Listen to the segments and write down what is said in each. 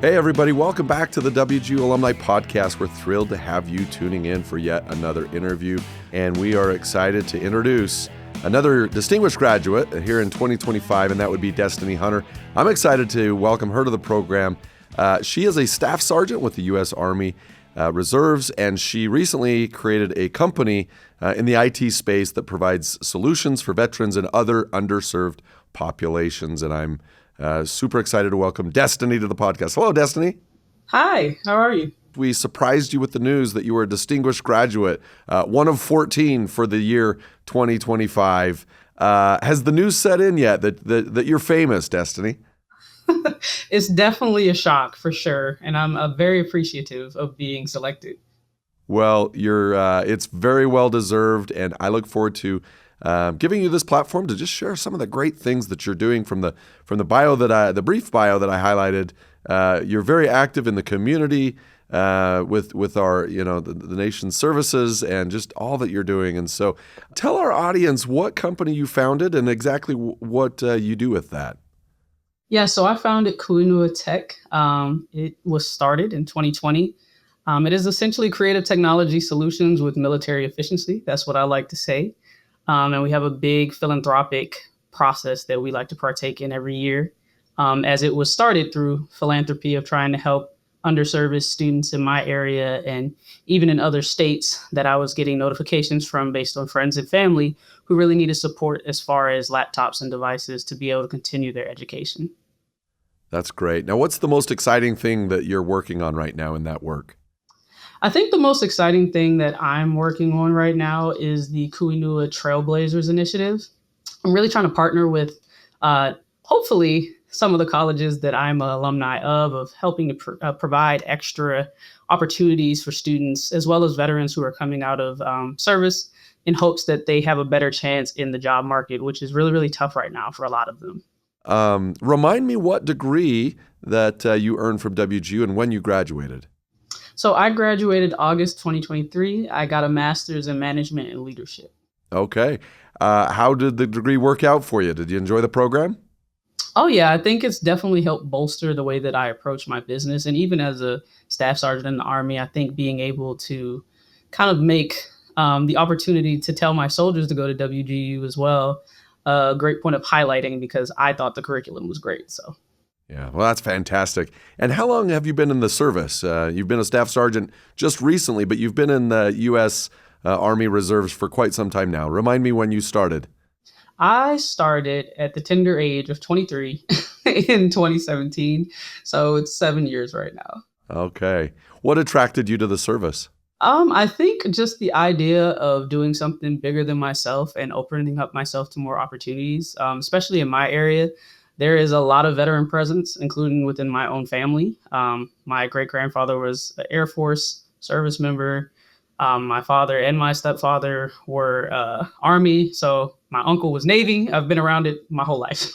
Hey everybody, welcome back to the WGU Alumni Podcast. We're thrilled to have you tuning in for yet another interview, and we are excited to introduce another distinguished graduate here in 2025, and that would be Destiny Hunter. I'm excited to welcome her to the program. She is a staff sergeant with the U.S. Army Reserves, and she recently created a company in the IT space that provides solutions for veterans and other underserved populations, and I'm super excited to welcome Destiny to the podcast. Hello, Destiny. Hi, how are you? We surprised you with the news that you were a distinguished graduate, one of 14 for the year 2025. Has the news set in yet that you're famous, Destiny? It's definitely a shock for sure, and I'm very appreciative of being selected. Well, it's very well deserved, and I look forward to giving you this platform to just share some of the great things that you're doing from the brief bio that I highlighted. You're very active in the community with our the nation's services and just all that you're doing. And so, tell our audience what company you founded and exactly what you do with that. Yeah, so I founded Kuinua Tech. It was started in 2020. It is essentially creative technology solutions with military efficiency. That's what I like to say. And we have a big philanthropic process that we like to partake in every year, as it was started through philanthropy of trying to help underserved students in my area and even in other states that I was getting notifications from based on friends and family who really needed support as far as laptops and devices to be able to continue their education. That's great. Now, what's the most exciting thing that you're working on right now in that work? I think the most exciting thing that I'm working on right now is the Kuinua Trailblazers initiative. I'm really trying to partner with, hopefully, some of the colleges that I'm an alumni of helping to provide extra opportunities for students as well as veterans who are coming out of service in hopes that they have a better chance in the job market, which is really, really tough right now for a lot of them. Remind me what degree that you earned from WGU and when you graduated. So I graduated August 2023. I got a master's in management and leadership. Okay. How did the degree work out for you? Did you enjoy the program? Oh, yeah. I think it's definitely helped bolster the way that I approach my business. And even as a staff sergeant in the Army, I think being able to kind of make the opportunity to tell my soldiers to go to WGU as well, a great point of highlighting because I thought the curriculum was great. So. Yeah, well, that's fantastic. And how long have you been in the service? You've been a staff sergeant just recently, but you've been in the U.S. Army Reserves for quite some time now. Remind me when you started. I started at the tender age of 23 in 2017. So it's 7 years right now. Okay. What attracted you to the service? I think just the idea of doing something bigger than myself and opening up myself to more opportunities, especially in my area. There is a lot of veteran presence, including within my own family. My great-grandfather was an Air Force service member. My father and my stepfather were Army, so my uncle was Navy. I've been around it my whole life.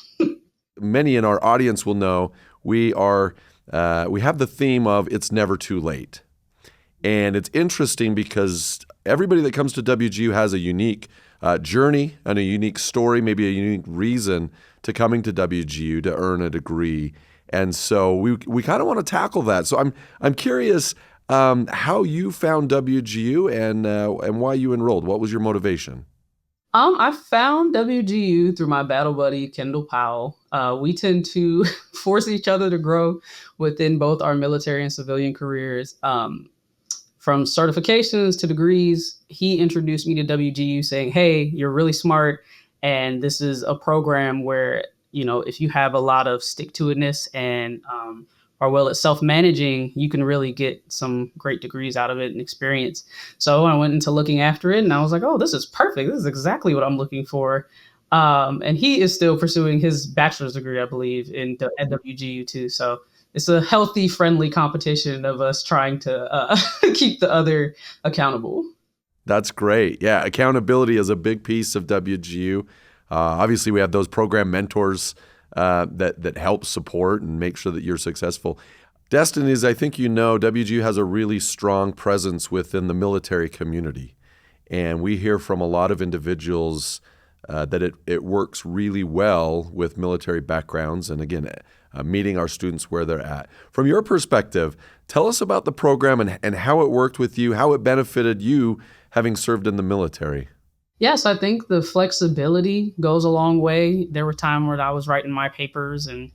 Many in our audience will know we have the theme of it's never too late. And it's interesting because everybody that comes to WGU has a unique journey and a unique story, maybe a unique reason to coming to WGU to earn a degree. And so we kind of want to tackle that. So I'm curious how you found WGU and why you enrolled. What was your motivation? I found WGU through my battle buddy, Kendall Powell. We tend to force each other to grow within both our military and civilian careers. From certifications to degrees, he introduced me to WGU saying, hey, you're really smart. And this is a program where, if you have a lot of stick-to-itness and are well at self-managing, you can really get some great degrees out of it and experience. So I went into looking after it and I was like, oh, this is perfect. This is exactly what I'm looking for. And he is still pursuing his bachelor's degree, I believe, at WGU too. So it's a healthy, friendly competition of us trying to keep the other accountable. That's great. Yeah, accountability is a big piece of WGU. Obviously, we have those program mentors that help support and make sure that you're successful. Destiny, as I think you know, WGU has a really strong presence within the military community. And we hear from a lot of individuals that it works really well with military backgrounds and, again, meeting our students where they're at. From your perspective, tell us about the program and how it worked with you, how it benefited you having served in the military. Yes, I think the flexibility goes a long way. There were times where I was writing my papers and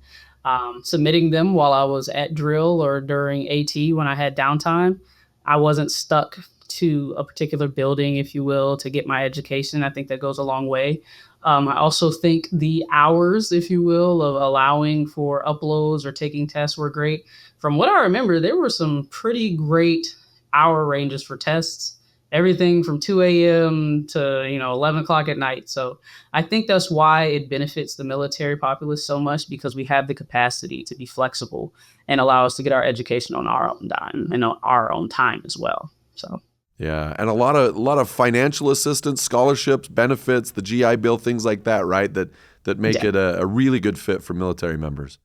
submitting them while I was at drill or during AT when I had downtime. I wasn't stuck to a particular building, if you will, to get my education. I think that goes a long way. I also think the hours, if you will, of allowing for uploads or taking tests were great. From what I remember, there were some pretty great hour ranges for tests, everything from 2 a.m. to 11 o'clock at night. So I think that's why it benefits the military populace so much, because we have the capacity to be flexible and allow us to get our education on our own dime and on our own time as well. So Yeah, and a lot of financial assistance, scholarships, benefits, the GI Bill, things like that, right? That make yeah, it a really good fit for military members.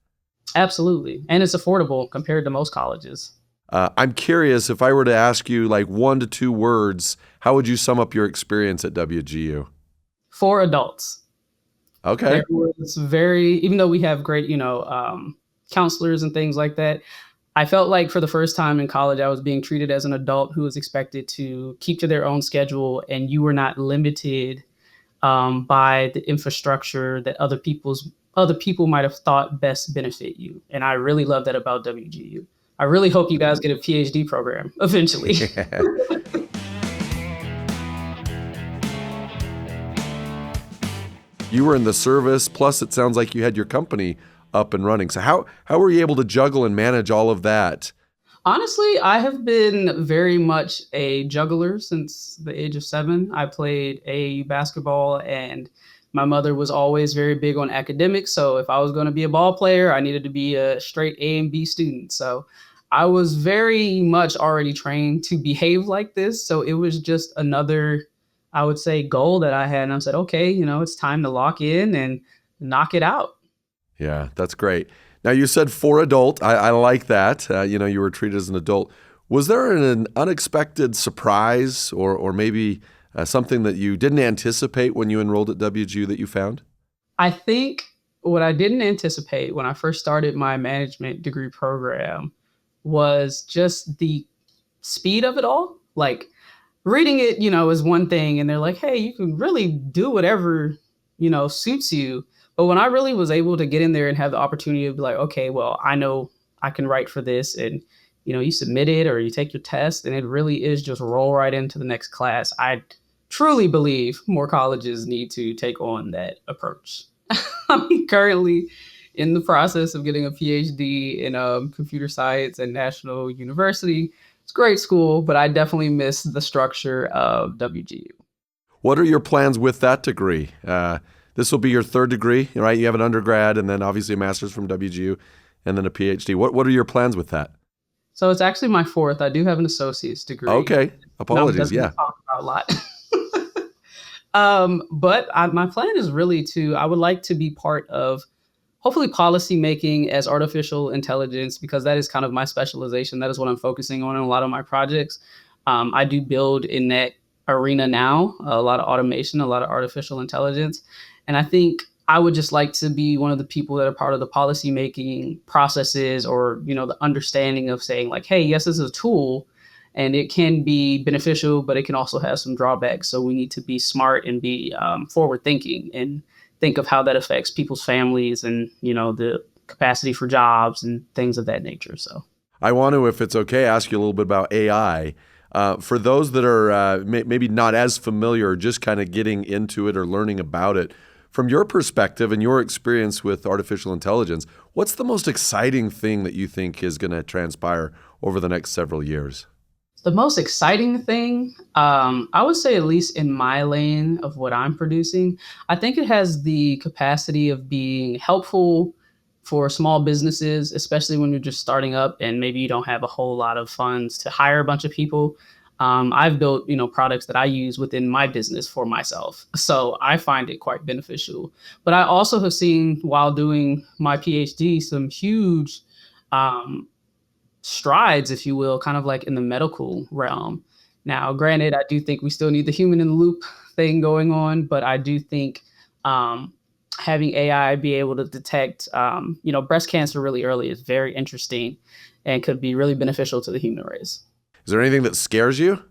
absolutely. And it's affordable compared to most colleges. I'm curious, if I were to ask you like 1 to 2 words, how would you sum up your experience at WGU? For adults, Okay. there was very, even though we have great, counselors and things like that, I felt like for the first time in college, I was being treated as an adult who was expected to keep to their own schedule, and you were not limited by the infrastructure that other people might have thought best benefit you. And I really love that about WGU. I really hope you guys get a PhD program eventually. Yeah. You were in the service, plus it sounds like you had your company up and running. So how were you able to juggle and manage all of that? Honestly, I have been very much a juggler since the age of 7. I played AAU basketball, and my mother was always very big on academics. So if I was going to be a ball player, I needed to be a straight A and B student. So I was very much already trained to behave like this. So it was just another, I would say, goal that I had. And I said, okay, it's time to lock in and knock it out. Yeah, that's great. Now, you said for adult. I like that. You were treated as an adult. Was there an unexpected surprise or maybe something that you didn't anticipate when you enrolled at WGU that you found? I think what I didn't anticipate when I first started my management degree program was just the speed of it all. Like reading it, is one thing, and they're like, hey, you can really do whatever, suits you. But when I really was able to get in there and have the opportunity to be like, okay, well, I know I can write for this, and you submit it or you take your test, and it really is just roll right into the next class. I truly believe more colleges need to take on that approach. I'm currently in the process of getting a PhD in computer science at National University. It's a great school, but I definitely miss the structure of WGU. What are your plans with that degree? This will be your third degree, right? You have an undergrad and then obviously a master's from WGU and then a PhD. What are your plans with that? So it's actually my fourth. I do have an associate's degree. Okay. Apologies. Doesn't Yeah. talk about a lot. My plan is really I would like to be part of hopefully policy making as artificial intelligence, because that is kind of my specialization. That is what I'm focusing on in a lot of my projects. I do build in that arena now, a lot of automation, a lot of artificial intelligence. And I think I would just like to be one of the people that are part of the policy making processes, or, the understanding of saying like, hey, yes, this is a tool and it can be beneficial, but it can also have some drawbacks. So we need to be smart and be forward thinking and think of how that affects people's families and, the capacity for jobs and things of that nature. So I want to, if it's okay, ask you a little bit about AI. For those that are maybe not as familiar, or just kind of getting into it or learning about it, from your perspective and your experience with artificial intelligence, what's the most exciting thing that you think is going to transpire over the next several years? the most exciting thing, I would say, at least in my lane of what I'm producing, I think it has the capacity of being helpful for small businesses, especially when you're just starting up and maybe you don't have a whole lot of funds to hire a bunch of people. I've built, products that I use within my business for myself, so I find it quite beneficial. But I also have seen, while doing my PhD, some huge um, strides, if you will, kind of like in the medical realm. Now, granted, I do think we still need the human in the loop thing going on, but I do think Um, Having AI be able to detect, breast cancer really early is very interesting and could be really beneficial to the human race. Is there anything that scares you?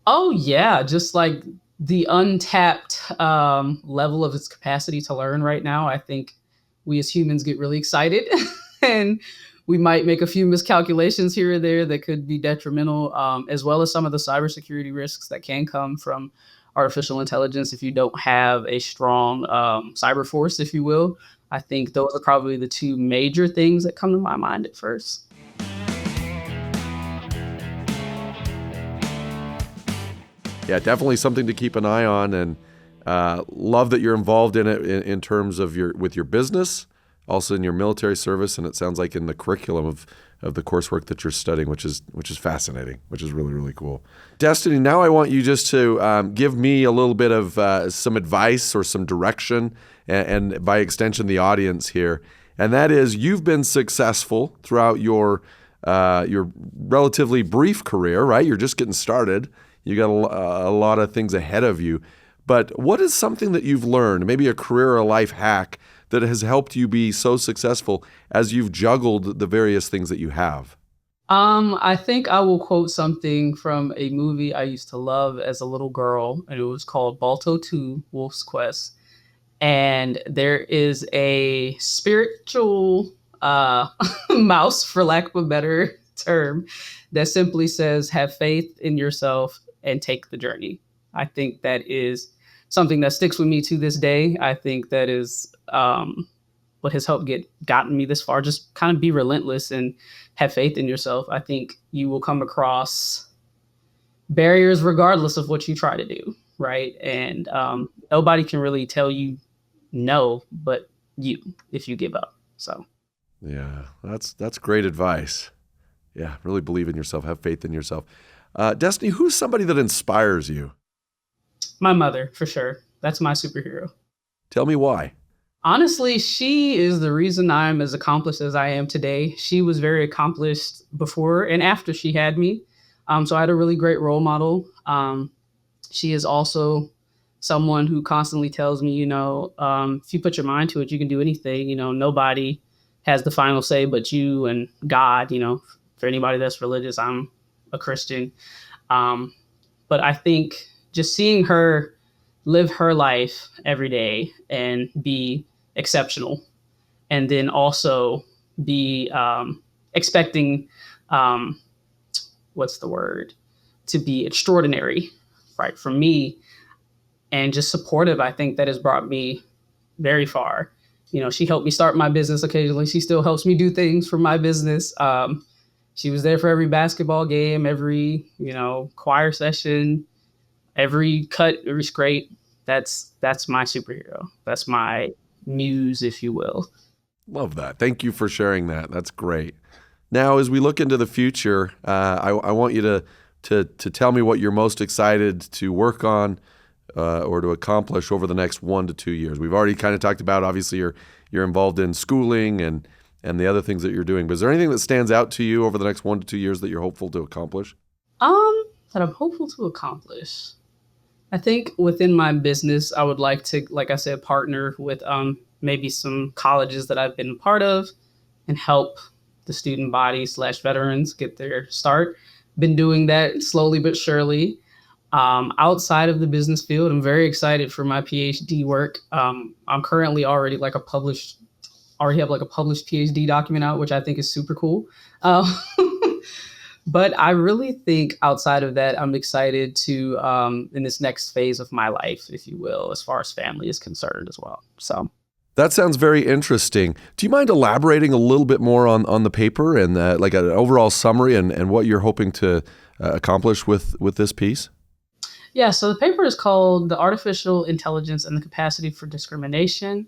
Oh yeah, just like the untapped level of its capacity to learn right now. I think we as humans get really excited, and we might make a few miscalculations here or there that could be detrimental, as well as some of the cybersecurity risks that can come from artificial intelligence if you don't have a strong cyber force, if you will. I think those are probably the two major things that come to my mind at first. Yeah, definitely something to keep an eye on, and love that you're involved in it in terms of your business, also in your military service, and it sounds like in the curriculum of the coursework that you're studying, which is fascinating, which is really, really cool. Destiny, now I want you just to give me a little bit of some advice or some direction, and by extension, the audience here, and that is you've been successful throughout your relatively brief career, right? You're just getting started. You got a lot of things ahead of you. But what is something that you've learned, maybe a career or a life hack, that has helped you be so successful as you've juggled the various things that you have? I think I will quote something from a movie I used to love as a little girl, and it was called Balto 2 Wolf's Quest. And there is a spiritual mouse, for lack of a better term, that simply says, have faith in yourself and take the journey. I think that is something that sticks with me to this day. I think that is what has helped gotten me this far. Just kind of be relentless and have faith in yourself. I think you will come across barriers regardless of what you try to do, right? And nobody can really tell you no, but you, if you give up. So Yeah, that's great advice. Yeah, really believe in yourself, have faith in yourself. Destiny, who's somebody that inspires you? my mother, for sure. That's my superhero. Tell me why. Honestly, she is the reason I'm as accomplished as I am today. She was very accomplished before and after she had me. So I had a really great role model. She is also someone who constantly tells me, if you put your mind to it, you can do anything. Nobody has the final say but you and God. For anybody that's religious, I'm a Christian. Um, but I think just seeing her live her life every day and be exceptional, and then also be expecting, um, what's the word, to be extraordinary, right, from me, and just supportive. I think that has brought me very far. She helped me start my business occasionally. She still helps me do things for my business. She was there for every basketball game, every, choir session, every cut, every scrape. That's my superhero. That's my muse, if you will. Love that. Thank you for sharing that. That's great. Now, as we look into the future, I want you to tell me what you're most excited to work on or to accomplish over the next 1 to 2 years. We've already kind of talked about, obviously, you're involved in schooling and the other things that you're doing. But is there anything that stands out to you over the next 1 to 2 years that you're hopeful to accomplish? That I'm hopeful to accomplish. I think within my business, I would like to, like I said, partner with maybe some colleges that I've been a part of and help the student body slash veterans get their start. Been doing that slowly but surely. Outside of the business field, I'm very excited for my PhD work. I'm currently already already have like a published PhD document out, which I think is super cool. Uh, but I really think outside of that, I'm excited to in this next phase of my life, if you will, as far as family is concerned as well. So That sounds very interesting. Do you mind elaborating a little bit more on the paper and like an overall summary and what you're hoping to accomplish with this piece? yeah, so the paper is called "The Artificial Intelligence and the Capacity for Discrimination: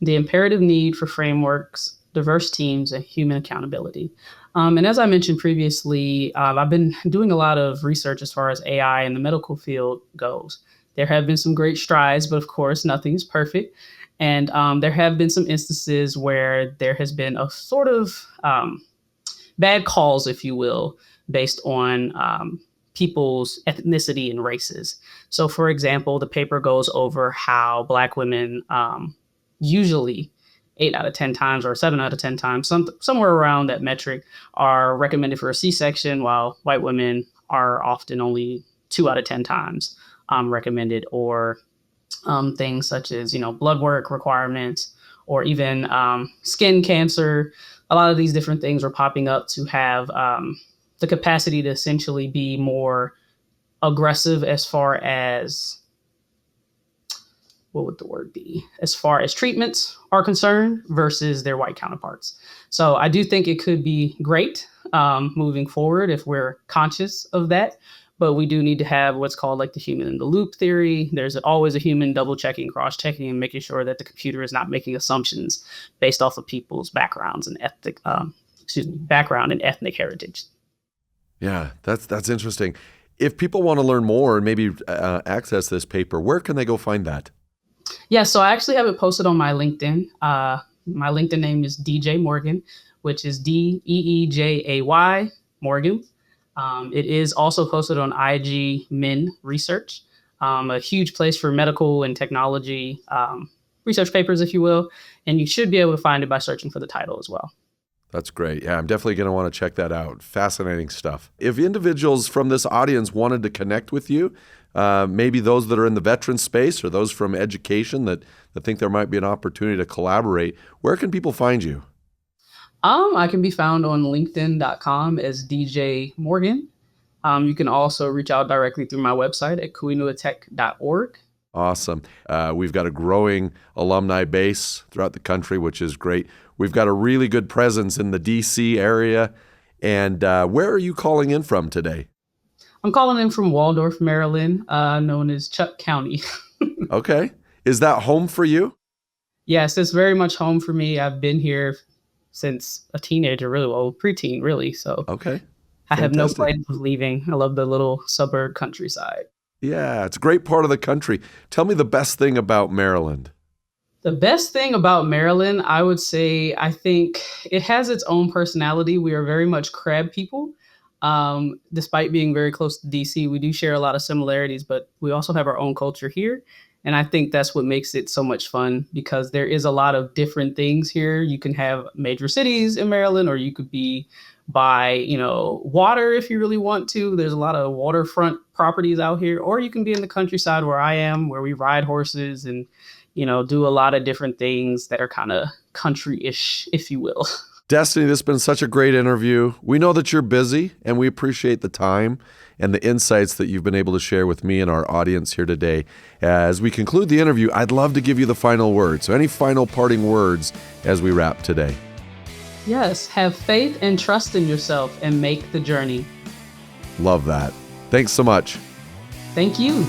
The Imperative Need for Frameworks, Diverse Teams, and Human Accountability." And as I mentioned previously, I've been doing a lot of research as far as AI in the medical field goes. There have been some great strides, but of course, nothing is perfect. And there have been some instances where there has been a sort of bad calls, if you will, based on people's ethnicity and races. So, for example, the paper goes over how Black women usually 8 out of 10 times or 7 out of 10 times, somewhere around that metric, are recommended for a C-section, while white women are often only 2 out of 10 times recommended, or things such as, blood work requirements, or even skin cancer. A lot of these different things are popping up to have the capacity to essentially be more aggressive as far as, what would the word be, as far as treatments are concerned versus their white counterparts. So I do think it could be great moving forward if we're conscious of that. But we do need to have what's called like the human in the loop theory. There's always a human double checking, cross checking, and making sure that the computer is not making assumptions based off of people's backgrounds and background and ethnic heritage. Yeah, that's interesting. If people want to learn more and maybe access this paper, where can they go find that? Yeah, so I actually have it posted on my LinkedIn. My LinkedIn name is DJ Morgan, which is DEEJAY Morgan. It is also posted on IG Min Research, a huge place for medical and technology research papers, if you will. And you should be able to find it by searching for the title as well. That's great. Yeah, I'm definitely going to want to check that out. Fascinating stuff. If individuals from this audience wanted to connect with you, maybe those that are in the veteran space or those from education that think there might be an opportunity to collaborate, where can people find you? I can be found on linkedin.com as DJ Morgan. You can also reach out directly through my website at kuinuatech.org. Awesome. We've got a growing alumni base throughout the country, which is great. We've got a really good presence in the D.C. area. And where are you calling in from today? I'm calling in from Waldorf, Maryland, known as Chuck County. Okay. Is that home for you? Yes, it's very much home for me. I've been here since a teenager, really, well, preteen, really. So okay. I have no Fantastic. plans of leaving. I love the little suburb countryside. Yeah, it's a great part of the country. Tell me the best thing about Maryland. The best thing about Maryland, I would say, I think it has its own personality. We are very much crab people. Despite being very close to DC, we do share a lot of similarities, but we also have our own culture here. And I think that's what makes it so much fun, because there is a lot of different things here. You can have major cities in Maryland, or you could be by, water if you really want to. There's a lot of waterfront properties out here, or you can be in the countryside where I am, where we ride horses and, do a lot of different things that are kind of country-ish, if you will. Destiny, this has been such a great interview. We know that you're busy, and we appreciate the time and the insights that you've been able to share with me and our audience here today. As we conclude the interview, I'd love to give you the final word. So any final parting words as we wrap today? Yes, have faith and trust in yourself and make the journey. Love that. Thanks so much. Thank you.